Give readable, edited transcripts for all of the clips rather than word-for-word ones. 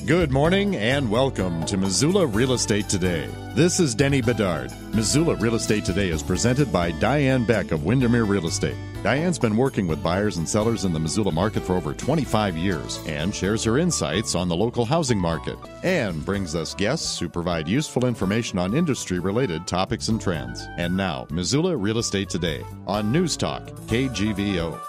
Good morning and welcome to Missoula Real Estate Today. This is Denny Bedard. Missoula Real Estate Today is presented by Diane Beck of Windermere Real Estate. Diane's been working with buyers and sellers in the Missoula market for over 25 years and shares her insights on the local housing market and brings us guests who provide useful information on industry-related topics and trends. And now, Missoula Real Estate Today on News Talk, KGVO.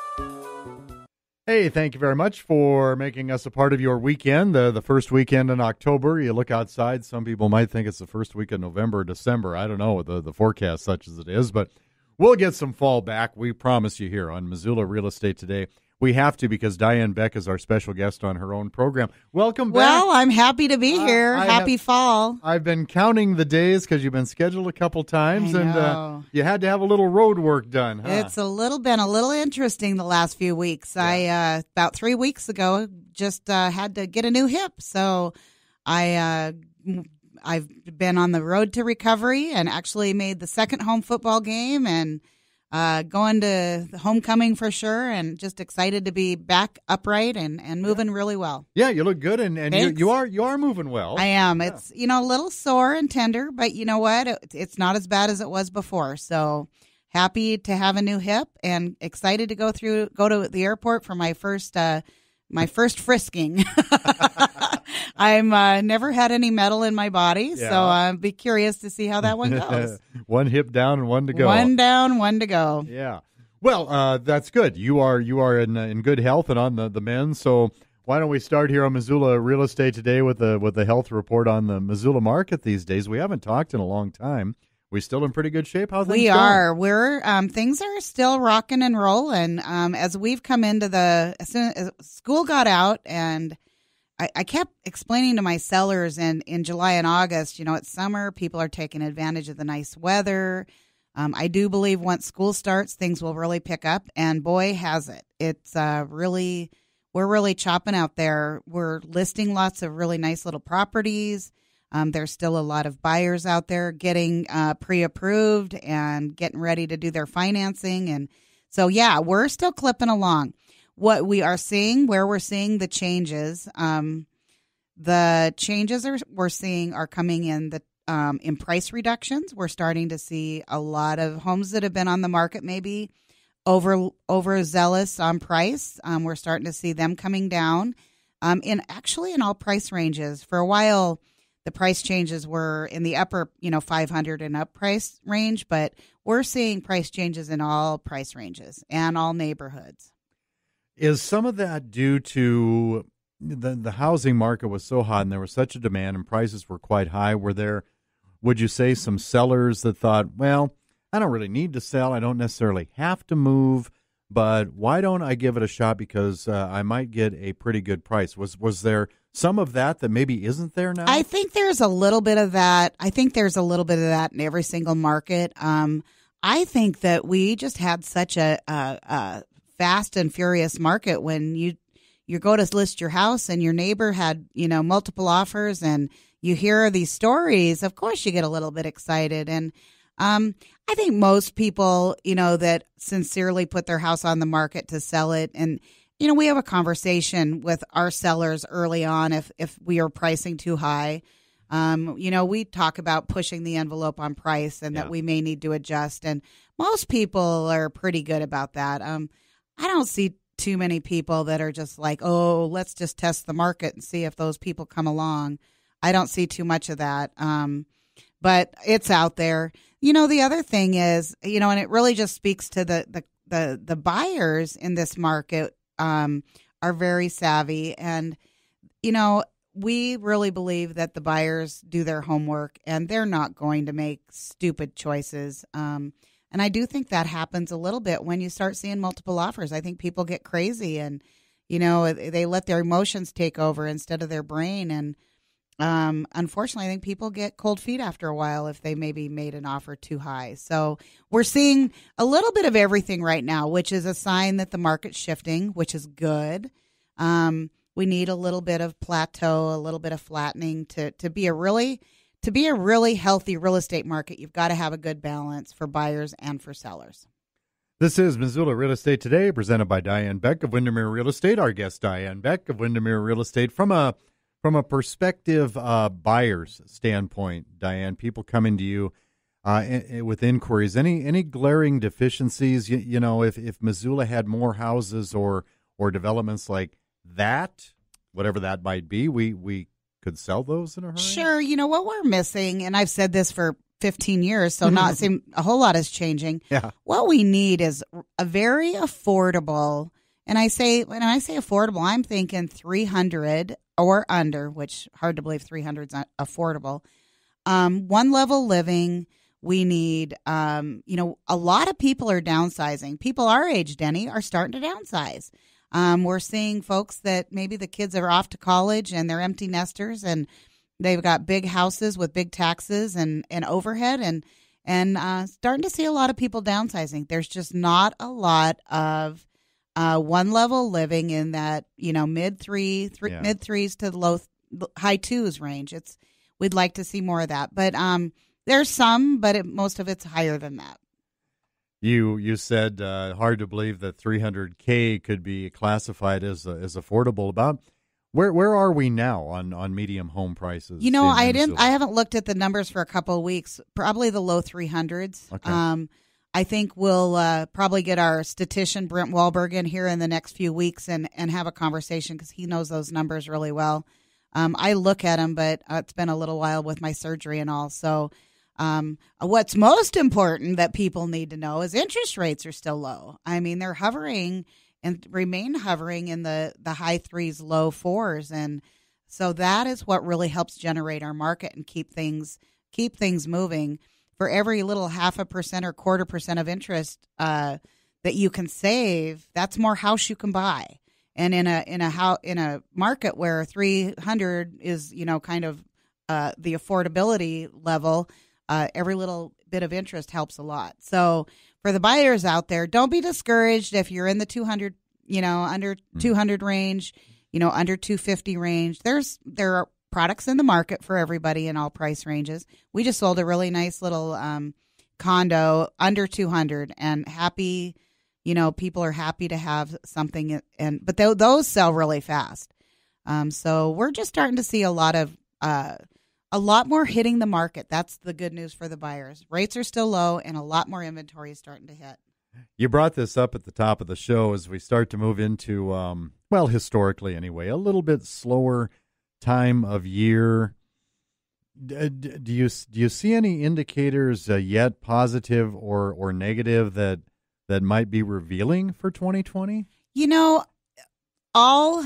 Hey, thank you very much for making us a part of your weekend, the first weekend in October. You look outside, some people might think it's the first week of November or December. I don't know, the forecast such as it is, but we'll get some fall back. We promise you here on Missoula Real Estate Today. We have to because Diane Beck is our special guest on her own program. Welcome back. Well, I'm happy to be here. Happy fall. I've been counting the days because you've been scheduled a couple times, and you had to have a little road work done. Huh? It's been a little interesting the last few weeks. Yeah. About 3 weeks ago, just had to get a new hip, so I've been on the road to recovery and actually made the second home football game and going to the homecoming for sure, and just excited to be back upright and moving really well. Yeah, you look good, and you are moving well. I am. Yeah. It's a little sore and tender, but you know what? It's not as bad as it was before. So happy to have a new hip and excited to go to the airport for my first frisking. I'm never had any metal in my body, so I'll be curious to see how that one goes. One hip down and one to go. One down, one to go. Yeah. Well, that's good. You are in good health and on the mend. So why don't we start here on Missoula Real Estate Today with the health report on the Missoula market these days? We haven't talked in a long time. We still in pretty good shape? How's things going? We are. We're things are still rocking and rolling. As we've come into as soon as school got out, and I kept explaining to my sellers in July and August, it's summer, people are taking advantage of the nice weather. I do believe once school starts, things will really pick up, and boy, has it. It's we're really chopping out there. We're listing lots of really nice little properties. There's still a lot of buyers out there getting pre-approved and getting ready to do their financing. And so, yeah, we're still clipping along. What we are seeing, where we're seeing the changes we're seeing are coming in price reductions. We're starting to see a lot of homes that have been on the market maybe overzealous on price. We're starting to see them coming down in all price ranges. For a while, the price changes were in the upper, 500 and up price range, but we're seeing price changes in all price ranges and all neighborhoods. Is some of that due to the housing market was so hot and there was such a demand and prices were quite high? Were there, would you say, some sellers that thought, well, I don't really need to sell, I don't necessarily have to move, but why don't I give it a shot because I might get a pretty good price? Was there some of that maybe isn't there now? I think there's a little bit of that. I think there's a little bit of that in every single market. I think that we just had such a fast and furious market when you go to list your house and your neighbor had, multiple offers and you hear these stories. Of course, you get a little bit excited. And I think most people, that sincerely put their house on the market to sell it. And, we have a conversation with our sellers early on if we are pricing too high. We talk about pushing the envelope on price and that we may need to adjust. And most people are pretty good about that. I don't see too many people that are just like, oh, let's just test the market and see if those people come along. I don't see too much of that. But it's out there. The other thing is, and it really just speaks to the buyers in this market are very savvy. And, we really believe that the buyers do their homework and they're not going to make stupid choices. And I do think that happens a little bit when you start seeing multiple offers. I think people get crazy and, they let their emotions take over instead of their brain. And unfortunately, I think people get cold feet after a while if they maybe made an offer too high. So we're seeing a little bit of everything right now, which is a sign that the market's shifting, which is good. We need a little bit of plateau, a little bit of flattening to be a really healthy real estate market. You've got to have a good balance for buyers and for sellers. This is Missoula Real Estate Today, presented by Diane Beck of Windermere Real Estate. Our guest, Diane Beck of Windermere Real Estate, from a From a perspective buyer's standpoint, Diane, people coming to you with inquiries, any glaring deficiencies? You know, if Missoula had more houses or developments like that, whatever that might be, we could sell those in a hurry? Sure. You know what we're missing, and I've said this for 15 years, so not seem a whole lot is changing. Yeah. What we need is a very affordable, and when I say affordable, I'm thinking 300 or under, which hard to believe 300 is affordable. One level living. We need, a lot of people are downsizing. People our age, Denny, are starting to downsize. We're seeing folks that maybe the kids are off to college and they're empty nesters and they've got big houses with big taxes and overhead and starting to see a lot of people downsizing. There's just not a lot of one level living in that, mid threes to the high twos range. We'd like to see more of that, but there's some, but most of it's higher than that. You said hard to believe that 300K could be classified as affordable. About where are we now on medium home prices? I haven't looked at the numbers for a couple of weeks. Probably the low 300s. Okay. I think we'll probably get our statistician Brent Wahlberg in here in the next few weeks and have a conversation because he knows those numbers really well. I look at them, but it's been a little while with my surgery and all. So what's most important that people need to know is interest rates are still low. I mean, they're hovering and remain hovering in the high threes, low fours. And so that is what really helps generate our market and keep things moving. For every little 0.5% or 0.25% of interest that you can save, that's more house you can buy. And in a market where 300 is, kind of the affordability level, every little bit of interest helps a lot. So for the buyers out there, don't be discouraged if you're in the 200, under 200 range, under 250 range. There are products in the market for everybody in all price ranges. We just sold a really nice little condo under 200 and happy, people are happy to have something. But those sell really fast. So we're just starting to see a lot more hitting the market. That's the good news for the buyers. Rates are still low and a lot more inventory is starting to hit. You brought this up at the top of the show as we start to move into, historically anyway, a little bit slower time of year. Do you see any indicators yet, positive or negative, that might be revealing for 2020? All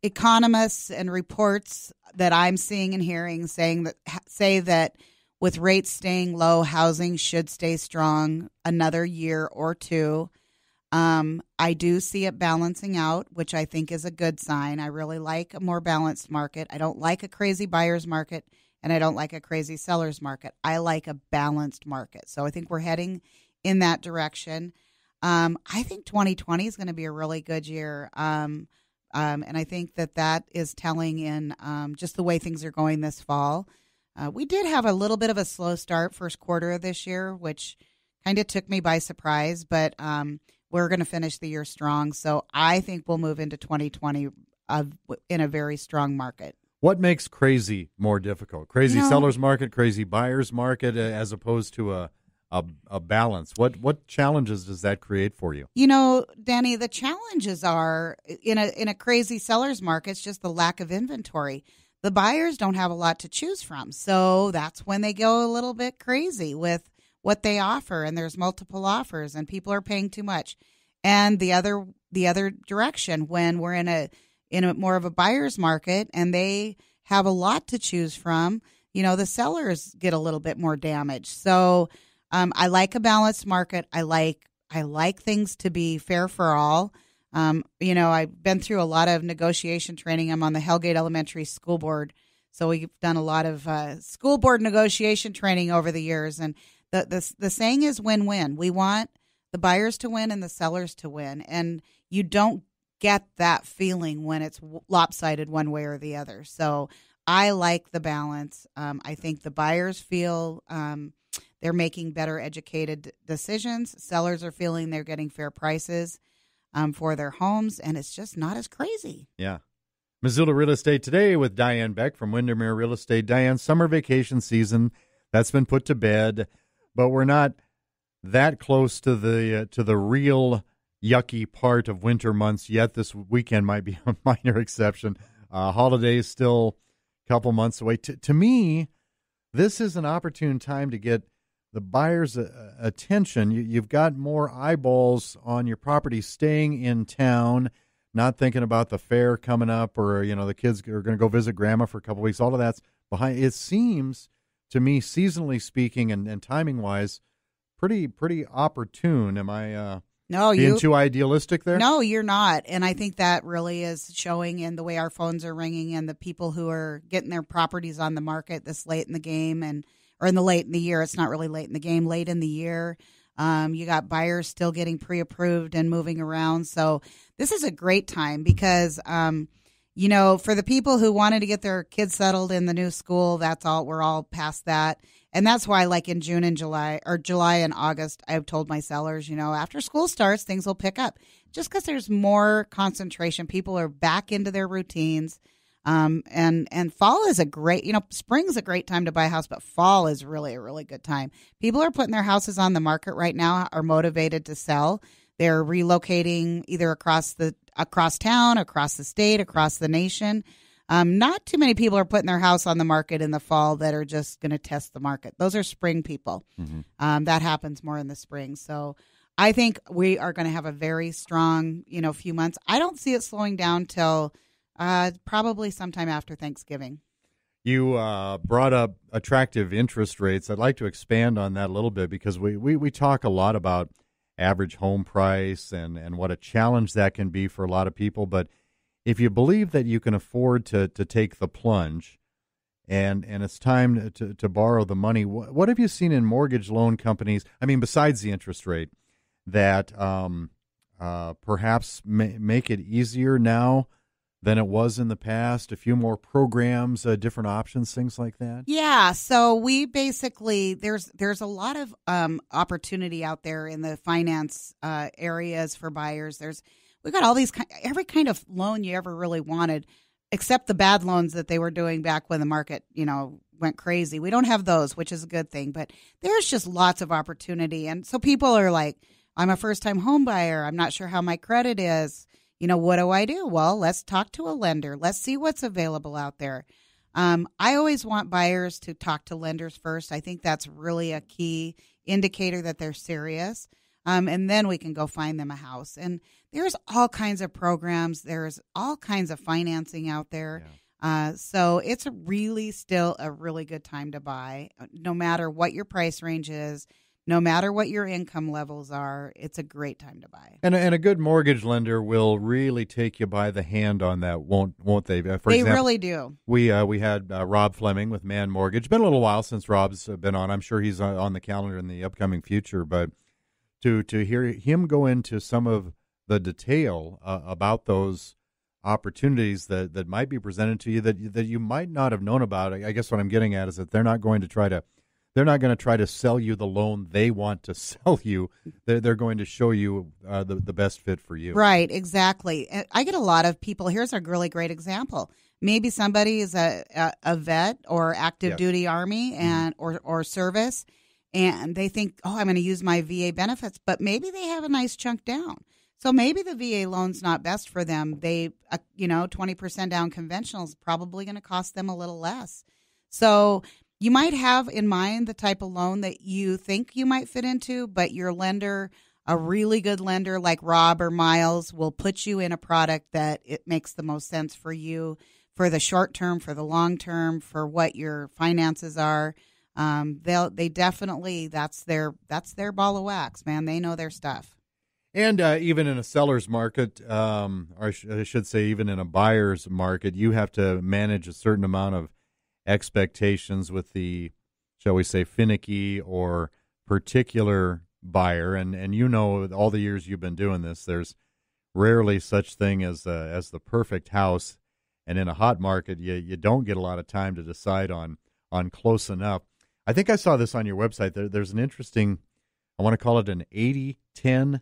economists and reports that I'm seeing and hearing say that with rates staying low, housing should stay strong another year or two. I do see it balancing out, which I think is a good sign. I really like a more balanced market. I don't like a crazy buyer's market, and I don't like a crazy seller's market. I like a balanced market. So I think we're heading in that direction. I think 2020 is going to be a really good year. And I think that is telling in just the way things are going this fall. We did have a little bit of a slow start first quarter of this year, which kind of took me by surprise, but we're going to finish the year strong. So I think we'll move into 2020 in a very strong market. What makes crazy more difficult? Crazy seller's market, crazy buyer's market, as opposed to a balance. What challenges does that create for you? Danny, the challenges are in a crazy seller's market, it's just the lack of inventory. The buyers don't have a lot to choose from. So that's when they go a little bit crazy with what they offer, and there's multiple offers and people are paying too much. And the other direction, when we're in a more of a buyer's market and they have a lot to choose from, the sellers get a little bit more damaged. So I like a balanced market. I like things to be fair for all. I've been through a lot of negotiation training. I'm on the Hellgate Elementary School Board, so we've done a lot of school board negotiation training over the years. And the saying is win-win. We want the buyers to win and the sellers to win, and you don't get that feeling when it's lopsided one way or the other. So I like the balance. I think the buyers feel they're making better educated decisions. Sellers are feeling they're getting fair prices for their homes, and it's just not as crazy. Yeah. Missoula Real Estate Today with Diane Beck from Windermere Real Estate. Diane, summer vacation season, that's been put to bed, but we're not that close to the real yucky part of winter months yet. This weekend might be a minor exception. Holidays still a couple months away. To me, this is an opportune time to get the buyer's attention. You've got more eyeballs on your property staying in town, not thinking about the fair coming up, or the kids are going to go visit grandma for a couple weeks. All of that's behind. It seems to me, seasonally speaking and timing wise, pretty opportune. Am I being too idealistic there? No, you're not. And I think that really is showing in the way our phones are ringing and the people who are getting their properties on the market this late in the game or in the late in the year. It's not really late in the game, late in the year. You got buyers still getting pre-approved and moving around. So this is a great time because, for the people who wanted to get their kids settled in the new school, we're all past that. And that's why, like in June and July and August, I've told my sellers, after school starts, things will pick up just because there's more concentration. People are back into their routines. And fall is spring's a great time to buy a house, but fall is really a really good time. People are putting their houses on the market right now, are motivated to sell. They're relocating either across town, across the state, across the nation. Not too many people are putting their house on the market in the fall that are just going to test the market. Those are spring people. Mm-hmm. That happens more in the spring. So I think we are going to have a very strong, few months. I don't see it slowing down till probably sometime after Thanksgiving. You brought up attractive interest rates. I'd like to expand on that a little bit because we talk a lot about average home price and what a challenge that can be for a lot of people. But if you believe that you can afford to take the plunge and it's time to borrow the money, what have you seen in mortgage loan companies, besides the interest rate, that perhaps make it easier now than it was in the past? A few more programs, different options, things like that? Yeah, so we basically, there's a lot of opportunity out there in the finance areas for buyers. We've got all these, every kind of loan you ever really wanted, except the bad loans that they were doing back when the market, went crazy. We don't have those, which is a good thing, but there's just lots of opportunity. And so people are like, I'm a first-time home buyer. I'm not sure how my credit is. What do I do? Well, let's talk to a lender. Let's see what's available out there. I always want buyers to talk to lenders first. I think that's really a key indicator that they're serious. And then we can go find them a house. And there's all kinds of programs. There's all kinds of financing out there. Yeah. So it's really still a really good time to buy, no matter what your price range is. No matter what your income levels are, it's a great time to buy. And a good mortgage lender will really take you by the hand on that, won't they? For they example, really do. We had Rob Fleming with Man Mortgage. Been a little while since Rob's been on. I'm sure he's on the calendar in the upcoming future. But to hear him go into some of the detail about those opportunities that might be presented to you that you might not have known about, I guess what I'm getting at is that they're not going to try to sell you the loan they want to sell you. They're going to show you the best fit for you. Right, exactly. I get a lot of people. Here's a really great example. Maybe somebody is a vet or active duty Army and or service, and they think, I'm going to use my VA benefits, but maybe they have a nice chunk down. So maybe the VA loan's not best for them. They, 20% down conventional is probably going to cost them a little less. So you might have in mind the type of loan that you think you might fit into, but your lender, a really good lender like Rob or Miles, will put you in a product that it makes the most sense for you for the short term, for the long term, for what your finances are. They definitely, that's their ball of wax, man. They know their stuff. And even in a seller's market, or I should say even in a buyer's market, you have to manage a certain amount of expectations with the, shall we say, finicky or particular buyer. And all the years you've been doing this, there's rarely such thing as the perfect house. And in a hot market, you don't get a lot of time to decide on close enough. I think I saw this on your website. There's an interesting, I want to call it an 80-10-10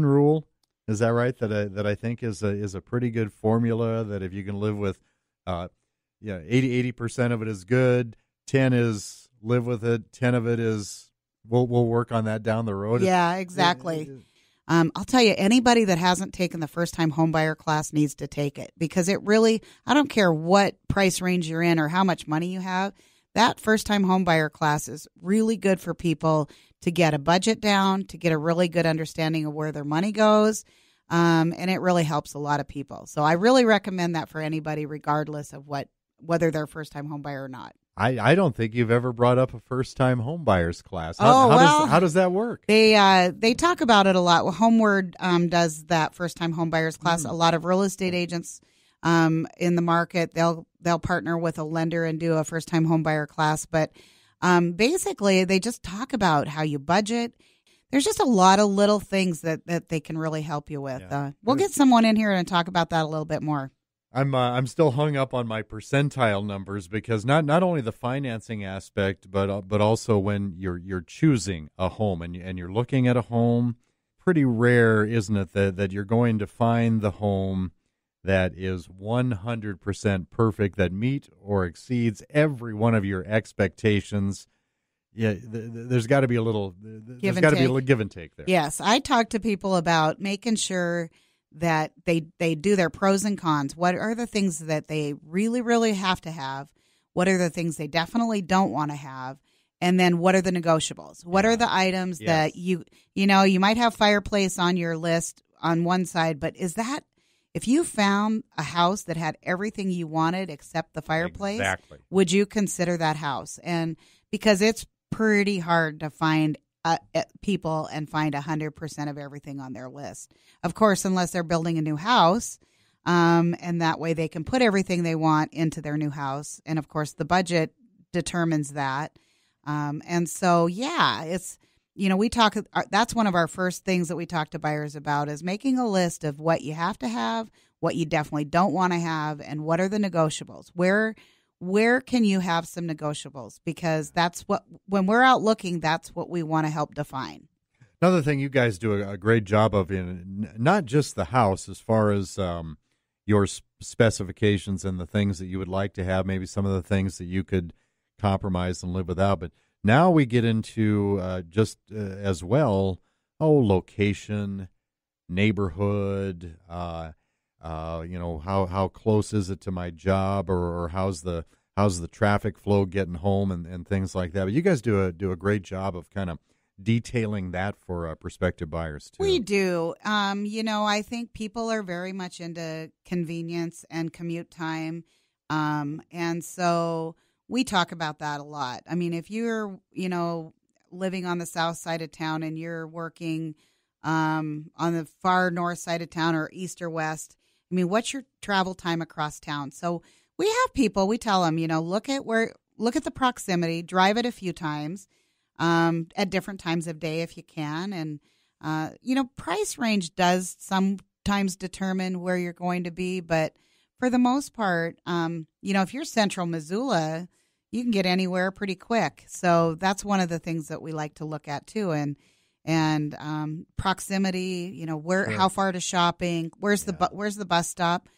rule. Is that right? That I think is a pretty good formula. That if you can live with, 80% of it is good. 10 is live with it. 10 of it is we'll work on that down the road. Yeah, exactly. I'll tell you, anybody that hasn't taken the first-time homebuyer class needs to take it, because it really, I don't care what price range you're in or how much money you have, that first-time homebuyer class is really good for people to get a budget down, to get a really good understanding of where their money goes, and it really helps a lot of people. So I really recommend that for anybody, regardless of whether they're a first-time homebuyer or not. I don't think you've ever brought up a first-time home buyers class. How does that work? They talk about it a lot. Well, Homeward does that first-time home buyers class. A lot of real estate agents in the market, they'll partner with a lender and do a first-time home buyer class. But basically, they just talk about how you budget. There's just a lot of little things that they can really help you with. Yeah. We'll get someone in here and talk about that a little bit more. I'm still hung up on my percentile numbers, because not only the financing aspect, but also when you're choosing a home and you're looking at a home, pretty rare, isn't it, that you're going to find the home that is 100% perfect, that meet or exceeds every one of your expectations. Yeah, there's got to be a little give and take there. Yes, I talk to people about making sure that they do their pros and cons. What are the things that they really, really have to have? What are the things they definitely don't want to have? And then what are the negotiables? What are the items that you might have fireplace on your list on one side, but if you found a house that had everything you wanted except the fireplace, would you consider that house? And because it's pretty hard to find people and find 100% of everything on their list. Of course, unless they're building a new house, and that way they can put everything they want into their new house. And of course, the budget determines that. And so, it's, that's one of our first things that we talk to buyers about, is making a list of what you have to have, what you definitely don't want to have, and what are the negotiables. Where can you have some negotiables? Because when we're out looking, that's what we want to help define. Another thing you guys do a great job of in not just the house, as far as your specifications and the things that you would like to have, maybe some of the things that you could compromise and live without. But now we get into as well, location, neighborhood, how close is it to my job, or how's the traffic flow getting home, and things like that. But you guys do a great job of kind of detailing that for prospective buyers too. We do. I think people are very much into convenience and commute time, and so we talk about that a lot. I mean, if you're living on the south side of town and you're working on the far north side of town, or east or west, I mean, what's your travel time across town? So we have people, we tell them, look at the proximity, drive it a few times, at different times of day if you can. And, price range does sometimes determine where you're going to be. But for the most part, if you're central Missoula, you can get anywhere pretty quick. So that's one of the things that we like to look at too. And proximity, how far to shopping, where's the bus stop?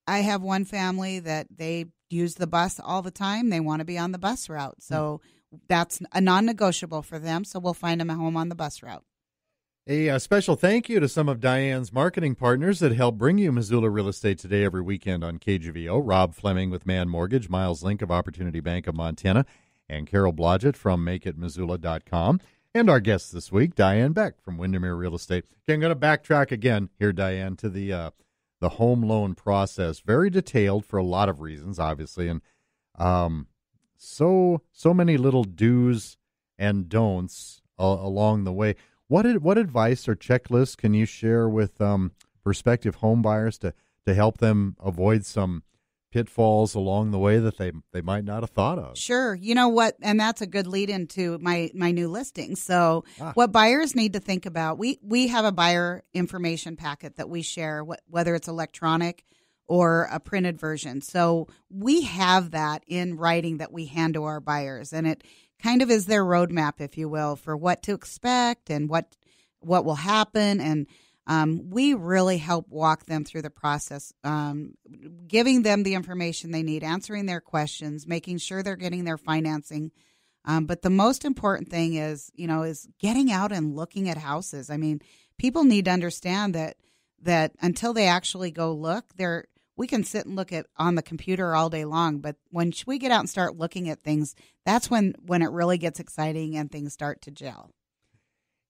I have one family that they use the bus all the time. They want to be on the bus route. So that's a non-negotiable for them. So we'll find them a home on the bus route. A special thank you to some of Diane's marketing partners that help bring you Missoula Real Estate Today every weekend on KGVO. Rob Fleming with Man Mortgage, Miles Link of Opportunity Bank of Montana, and Carol Blodgett from MakeItMissoula.com. And our guest this week, Diane Beck from Windermere Real Estate. Okay, I'm going to backtrack again here, Diane, to the home loan process. Very detailed for a lot of reasons, obviously, and so many little do's and don'ts along the way. What advice or checklists can you share with prospective home buyers to help them avoid some pitfalls along the way that they might not have thought of? Sure. You know what? And that's a good lead into my new listing. So what buyers need to think about, we have a buyer information packet that we share, whether it's electronic or a printed version. So we have that in writing that we hand to our buyers, and it kind of is their roadmap, if you will, for what to expect and what will happen. And We really help walk them through the process, giving them the information they need, answering their questions, making sure they're getting their financing. But the most important thing is getting out and looking at houses. I mean, people need to understand that until they actually go look, we can sit and look at on the computer all day long. But when we get out and start looking at things, that's when it really gets exciting and things start to gel.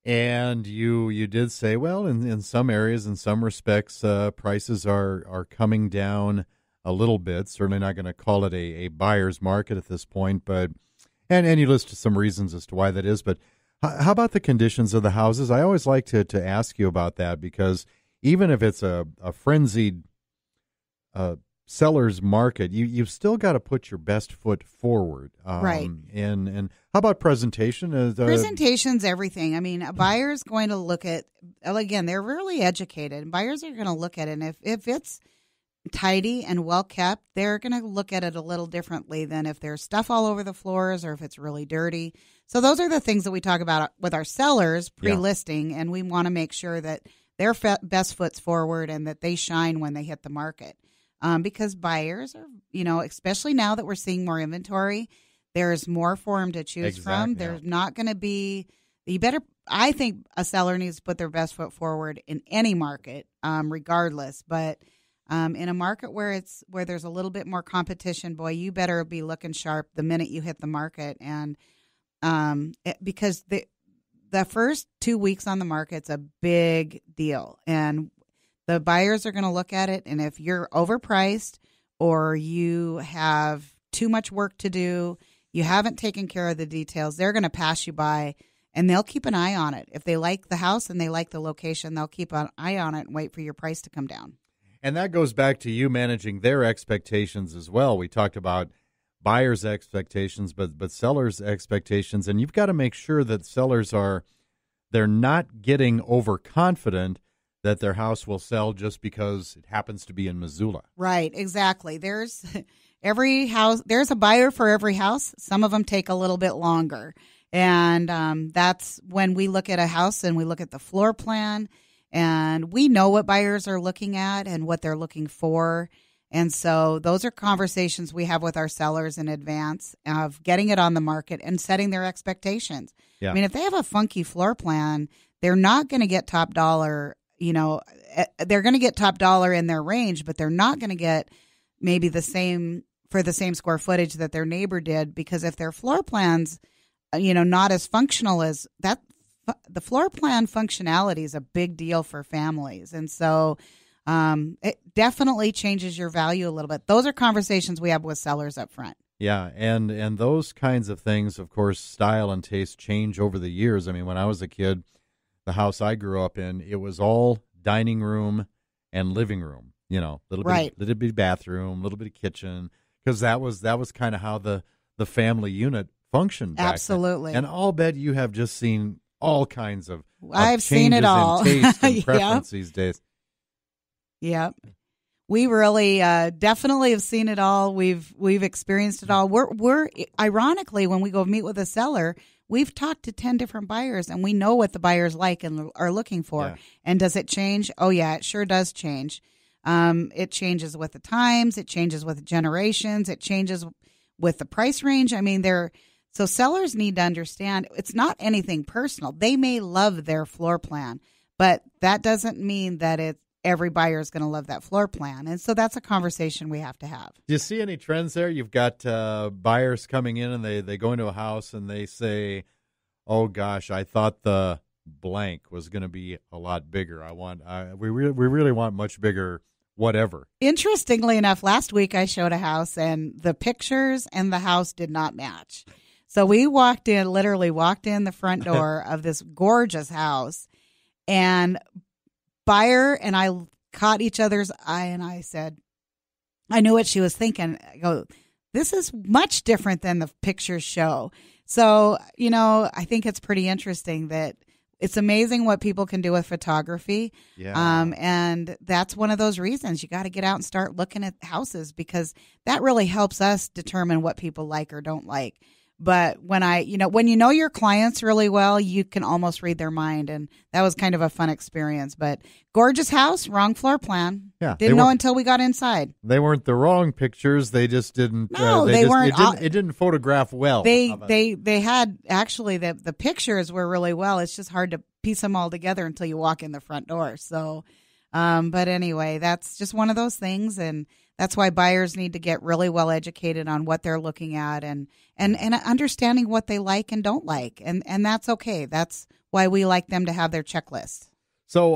And you did say, well, in some areas, in some respects, prices are coming down a little bit. Certainly not going to call it a buyer's market at this point, but and you listed some reasons as to why that is. But how about the conditions of the houses? I always like to ask you about that, because even if it's a frenzied seller's market, you've still got to put your best foot forward. Right. And how about presentation? Presentation's everything. I mean, a buyer's going to look at, again, they're really educated. Buyers are going to look at it, and if it's tidy and well kept, they're going to look at it a little differently than if there's stuff all over the floors or if it's really dirty. So those are the things that we talk about with our sellers pre-listing, and we want to make sure that their best foot's forward and that they shine when they hit the market. Because buyers are, especially now that we're seeing more inventory, there's more for them to choose from. There's not going to be, I think a seller needs to put their best foot forward in any market, regardless. But in a market where there's a little bit more competition, boy, you better be looking sharp the minute you hit the market. And because the first 2 weeks on the market's a big deal. And the buyers are going to look at it, and if you're overpriced or you have too much work to do, you haven't taken care of the details, they're going to pass you by, and they'll keep an eye on it. If they like the house and they like the location, they'll keep an eye on it and wait for your price to come down. And that goes back to you managing their expectations as well. We talked about buyers' expectations, but sellers' expectations, and you've got to make sure that sellers they're not getting overconfident that their house will sell just because it happens to be in Missoula. Right, exactly. There's a buyer for every house. Some of them take a little bit longer. And that's when we look at a house and we look at the floor plan, and we know what buyers are looking at and what they're looking for. And so those are conversations we have with our sellers in advance of getting it on the market and setting their expectations. Yeah. I mean, if they have a funky floor plan, they're not going to get top dollar. They're going to get top dollar in their range, but they're not going to get maybe the same square footage that their neighbor did, because if their floor plans, not as functional as that, the floor plan functionality is a big deal for families. And so it definitely changes your value a little bit. Those are conversations we have with sellers up front. Yeah, and those kinds of things, of course, style and taste change over the years. I mean, when I was a kid, the house I grew up in, it was all dining room and living room, little bit of bathroom, little bit of kitchen, because that was kind of how the family unit functioned back Absolutely. then. And I'll bet you have just seen all kinds of I've seen it all. In taste and preference these days. Yep. We really definitely have seen it all. We've experienced it all. We're ironically, when we go meet with a seller, we've talked to 10 different buyers, and we know what the buyers like and are looking for. Yeah. And does it change? Oh, yeah, it sure does change. It changes with the times. It changes with the generations. It changes with the price range. I mean, so sellers need to understand it's not anything personal. They may love their floor plan, but that doesn't mean that every buyer is going to love that floor plan. And so that's a conversation we have to have. Do you see any trends there? You've got buyers coming in, and they go into a house and they say, oh, gosh, I thought the blank was going to be a lot bigger. We really want much bigger whatever. Interestingly enough, last week I showed a house, and the pictures and the house did not match. So we literally walked in the front door of this gorgeous house, and buyer and I caught each other's eye, and I said, I knew what she was thinking. I go, this is much different than the pictures show. So, I think it's pretty interesting that it's amazing what people can do with photography. Yeah. And that's one of those reasons you got to get out and start looking at houses, because that really helps us determine what people like or don't like. But when when you know your clients really well, you can almost read their mind. And that was kind of a fun experience. But gorgeous house, wrong floor plan. Yeah, Didn't know until we got inside. They weren't the wrong pictures. They just didn't. No, they weren't. It didn't photograph well. They had actually the pictures were really well. It's just hard to piece them all together until you walk in the front door. So, but anyway, that's just one of those things, and that's why buyers need to get really well educated on what they're looking at and understanding what they like and don't like, and that's okay. That's why we like them to have their checklist. So,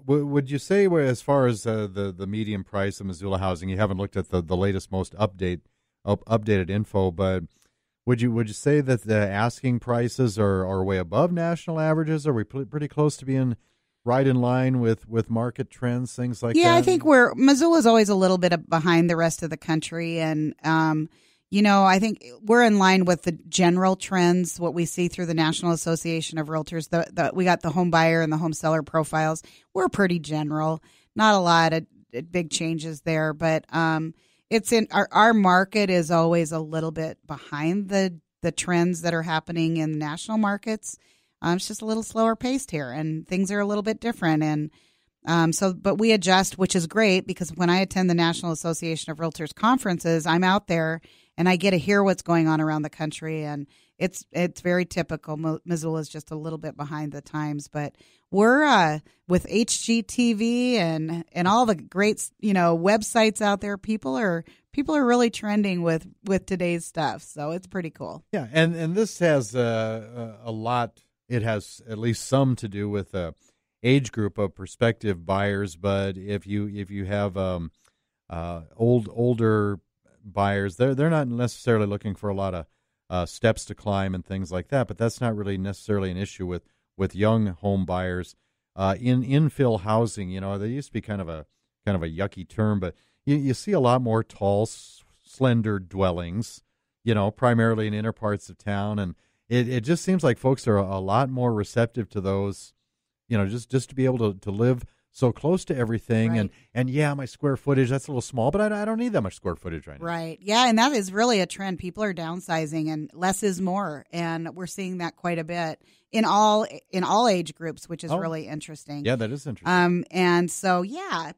would you say, as far as the median price of Missoula housing, you haven't looked at the latest, most updated info, but would you say that the asking prices are way above national averages? Are we pretty close to being right in line with market trends, things like that? Yeah, I think Missoula's always a little bit behind the rest of the country, and I think we're in line with the general trends, what we see through the National Association of Realtors. We got the home buyer and the home seller profiles. We're pretty general, not a lot of big changes there, but it's in our market is always a little bit behind the trends that are happening in national markets. It's just a little slower paced here, and things are a little bit different. And but we adjust, which is great, because when I attend the National Association of Realtors conferences, I'm out there and I get to hear what's going on around the country. And it's very typical. Missoula is just a little bit behind the times, but we're with HGTV and all the great websites out there. People are really trending with today's stuff, so it's pretty cool. Yeah, and this has a lot. It has at least some to do with age group of prospective buyers, but if you have older buyers, they're not necessarily looking for a lot of steps to climb and things like that. But that's not really necessarily an issue with young home buyers. In infill housing, there used to be kind of a yucky term, but you see a lot more tall, slender dwellings, primarily in inner parts of town, and it just seems like folks are a lot more receptive to those. Just to be able to live so close to everything, right. and yeah, my square footage, that's a little small, but I don't need that much square footage right now. Right. Yeah, and that is really a trend. People are downsizing, and less is more, and we're seeing that quite a bit in all age groups, which is really interesting. Yeah, that is interesting. And so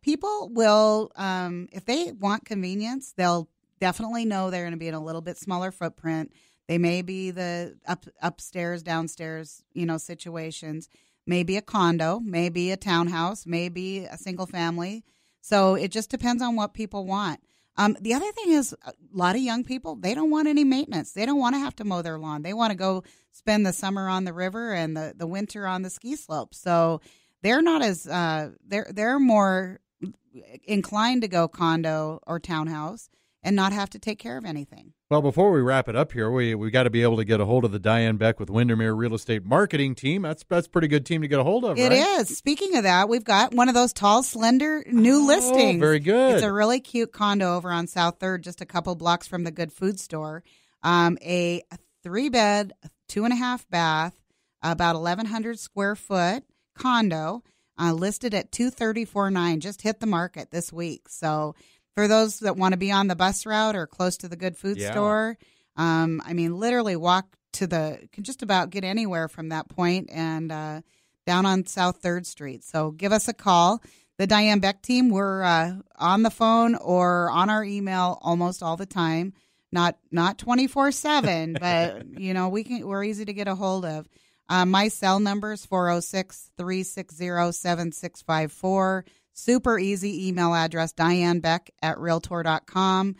people will if they want convenience, they'll definitely know they're going to be in a little bit smaller footprint. They may be the upstairs, downstairs, situations. Maybe a condo, maybe a townhouse, maybe a single family. So it just depends on what people want. The other thing is a lot of young people, they don't want any maintenance. They don't want to have to mow their lawn. They want to go spend the summer on the river and the winter on the ski slope. So they're not as they're more inclined to go condo or townhouse and not have to take care of anything. Well, before we wrap it up here, we got to be able to get a hold of the Diane Beck with Windermere Real Estate marketing team. That's a pretty good team to get a hold of, It right? is. Speaking of that, we've got one of those tall, slender new listings. Very good. It's a really cute condo over on South 3rd, just a couple blocks from the Good Food Store. A 3-bed, 2.5 bath, about 1,100 square foot condo, listed at $234,900. Just hit the market this week. So for those that want to be on the bus route or close to the Good Food Store, literally walk can just about get anywhere from that point and down on South 3rd Street. So give us a call. The Diane Beck team, we're on the phone or on our email almost all the time. Not 24/7, but we're easy to get a hold of. My cell number is 406-360-7654. Super easy email address, dianebeck@realtor.com.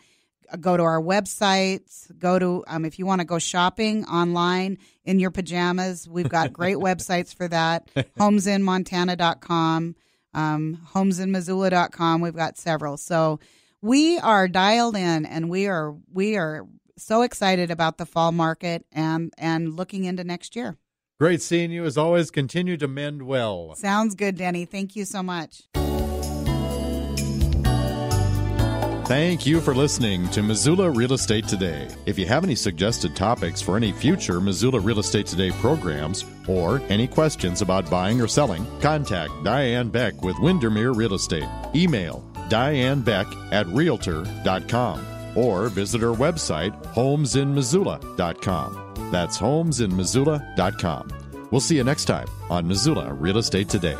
Go to our websites. Go to, if you want to go shopping online in your pajamas, we've got great websites for that. Homesinmontana.com, homesinmissoula.com. We've got several. So we are dialed in, and we are so excited about the fall market and looking into next year. Great seeing you. As always, continue to mend well. Sounds good, Denny. Thank you so much. Thank you for listening to Missoula Real Estate Today. If you have any suggested topics for any future Missoula Real Estate Today programs or any questions about buying or selling, contact Diane Beck with Windermere Real Estate. Email dianebeck@realtor.com. or visit her website, homesinmissoula.com. That's homesinmissoula.com. We'll see you next time on Missoula Real Estate Today.